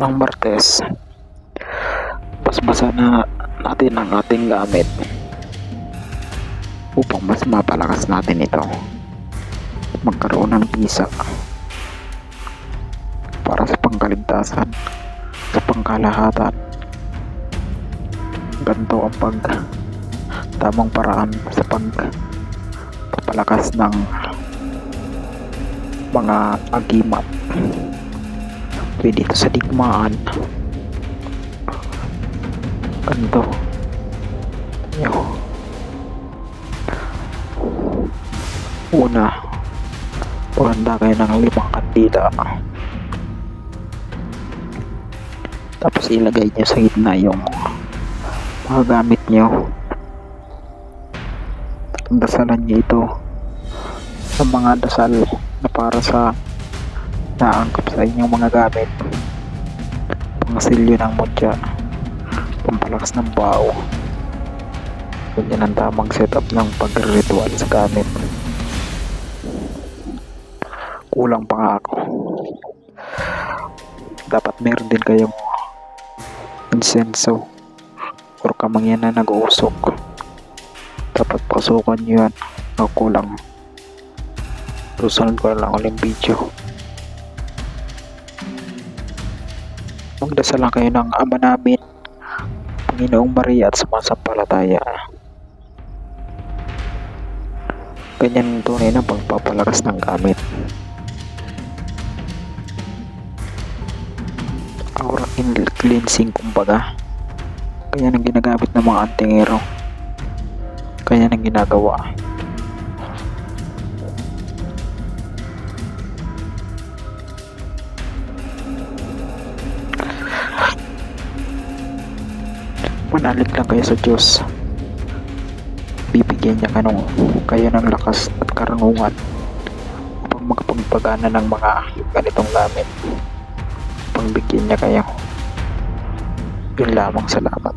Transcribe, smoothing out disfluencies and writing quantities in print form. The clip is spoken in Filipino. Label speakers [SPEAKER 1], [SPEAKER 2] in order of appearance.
[SPEAKER 1] ng Martes, basbasa na natin ang ating gamit upang mas mapalakas natin ito magkaroon ng bisa para sa pangkaligtasan, sa pangkalahatan. Ganito ang tamang paraan sa pagpapalakas ng mga agimat. Pwede ito sa digmaan. Ganito. Una, maganda kayo ng 5 kandila. Tapos ilagay nyo sa gitna yung mga gamit nyo. Dasalan nyo ito sa mga dasal na para sa naangkap sa inyong mga gamit, pangsilyo ng mutya, pampalakas ng bao. Ganyan ang tamang setup ng pagre-ritual sa gamit. Kulang pa nga ako. Dapat meron din kayong insenso or kamangyan na nag-uusok. Dapat pasukan nyo yan. Kulang. Susunod ko lang ulit video. Magdasal lang kayo ng Ama namin, Panginoong Maria at sumasampalataya. Ganyan ang tunay na pagpapalakas ng gamit. Aura cleansing kumbaga. Ganyan ang ginagamit ng mga antingero. Ganyan ang ginagawa. Manalig lang kayo sa Diyos. Bibigyan niya kayo ng lakas at karangungan upang magpagpagana ng mga ganitong gamit. Pagbigyan niya kayo. Yun lamang, salamat.